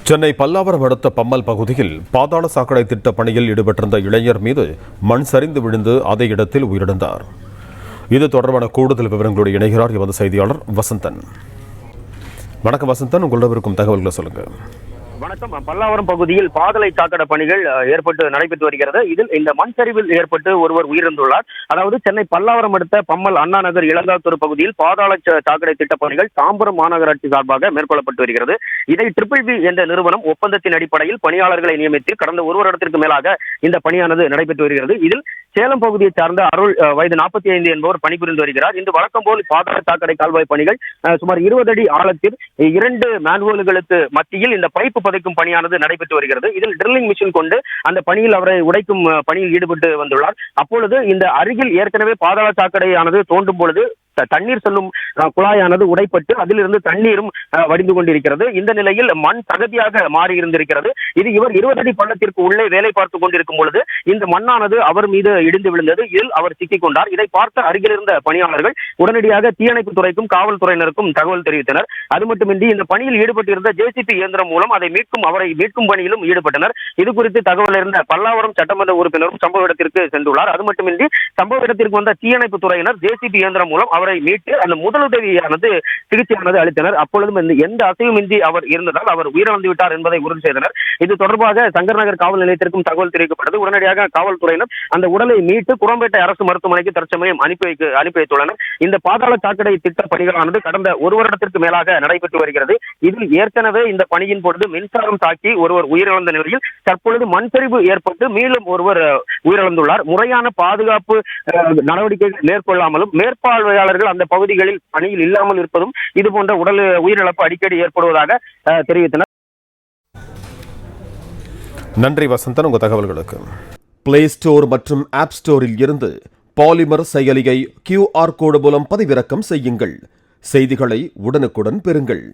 சென்னை பல்லாவரம் அடுத்த பம்மல் பகுதியில் பாதாள சாக்கடை திட்ட பணியில் ஈடுபட்டிருந்த இளைஞர் மீது மண் சரிந்து விழுந்து அதே இடத்தில் உயிரிழந்தார். இது தொடர்பான கூடுதல் விவரங்களோடு இணைகிறார் எமது செய்தியாளர் வசந்தன். வணக்கம் வசந்தன், உங்களிடம் இருக்கும் தகவல்களை சொல்லுங்க. வணக்கம். பல்லாவரம் பகுதியில் பாதாள சாக்கடை பணிகள் நடைபெற்று வருகிறது. இதில் இந்த மண் சரிவில் ஏற்பட்டு ஒருவர் உயிரிழந்துள்ளார். அதாவது சென்னை பல்லாவரம் அடுத்த பம்மல் அண்ணா நகர் இளங்காத்தூர் பகுதியில் பாதாள சாக்கடை திட்ட பணிகள் தாம்பரம் மாநகராட்சி சார்பாக மேற்கொள்ளப்பட்டு வருகிறது. இதை BBB என்ற நிறுவனம் ஒப்பந்தத்தின் அடிப்படையில் பணியாளர்களை நியமித்து கடந்த ஒரு வருடத்திற்கு மேலாக இந்த பணியானது நடைபெற்று வருகிறது. இதில் சேலம் பகுதியை சார்ந்த அருள் வயது 45 என்பவர் பணிபுரிந்து வருகிறார். இன்று வழக்கம் போல் பாதாள சாக்கடை கால்வாய் பணிகள் சுமார் 20 அடி ஆழத்தில் 2 மேன்ஹோல்களுக்கு மத்தியில் இந்த பைப்பு பதைக்கும் பணியானது நடைபெற்று வருகிறது. இதில் ட்ரில்லிங் மிஷின் கொண்டு அந்த பணியில் அவரை உடைக்கும் பணியில் ஈடுபட்டு வந்துள்ளார். அப்பொழுது இந்த அருகில் ஏற்கனவே பாதாள சாக்கடையானது தோண்டும் பொழுது தண்ணீர் செல்லும் குழாயானது உடைப்பட்டு அதிலிருந்து தண்ணீரும் வடிந்து கொண்டிருக்கிறது. இந்த நிலையில் மண் தகுதியாக மாறி இருந்திருக்கிறது. இது இவர் 20 அடி பள்ளத்திற்கு உள்ளே வேலை பார்த்துக் கொண்டிருக்கும் பொழுது இந்த மண்ணானது அவர் மீது இடிந்து விழுந்தது. இதில் அவர் சிக்கிக் கொண்டார். இதை பார்த்த அருகில் இருந்த பணியாளர்கள் உடனடியாக தீயணைப்பு துறைக்கும் காவல்துறையினருக்கும் தகவல் தெரிவித்தனர். அது மட்டுமின்றி இந்த பணியில் ஈடுபட்டிருந்த JCB இயந்திரம் மூலம் அவரை மீட்கும் பணியிலும் ஈடுபட்டனர். இது குறித்து தகவல் இருந்த பல்லாவரம் சட்டமன்ற உறுப்பினரும் சம்பவ இடத்திற்கு சென்றுள்ளார். அது மட்டுமின்றி சம்பவ இடத்திற்கு வந்த தீயணைப்பு துறையினர் JCB இயந்திரம் மூலம் அவரை மீட்டு அந்த முதலுதவியானது சிகிச்சையானது அளித்தனர். அப்பொழுதும் எந்த அசைவுமின்றி அவர் இருந்ததால் அவர் உயிரிழந்து விட்டார் என்பதை உறுதி செய்தனர். இது தொடர்பாக சங்கர் நகர் காவல் நிலையத்திற்கும் தகவல் தெரிவிக்கப்பட்டது. உடனடியாக காவல்துறையினர் அந்த உடலை மீட்டு குரம்பேட்டை அரசு மருத்துவமனைக்கு தற்சமயம் அனுப்பி வைத்துள்ளனர். இந்த பாதாள சாக்கடை திட்ட பணிகளானது கடந்த ஒரு வருடத்திற்கு மேலாக நடைபெற்று வருகிறது. இதில் ஏற்கனவே இந்த பணியின் பொழுது மின்சாரம் தாக்கி ஒருவர் உயிரிழந்த நிலையில் தற்பொழுது மண் சரிவு ஏற்பட்டு மேலும் ஒருவர் உயிரிழந்துள்ளார். முறையான பாதுகாப்பு நடவடிக்கைகள் மேற்கொள்ளாமலும் மேற்பார்வையாளர்கள் அந்த பகுதிகளில் பணியில் இல்லாமல் இருப்பதும் இதுபோன்ற உயிரிழப்பு அடிக்கடி ஏற்படுவதாக தெரிவித்தனர். நன்றி வசந்தன், உங்கள் தகவல்களுக்கு. பிளே ஸ்டோர் மற்றும் ஆப் ஸ்டோரில் இருந்து பாலிமர் செயலியை QR கோடு மூலம் பதிவிறக்கம் செய்யுங்கள். செய்திகளை உடனுக்குடன் பெறுங்கள்.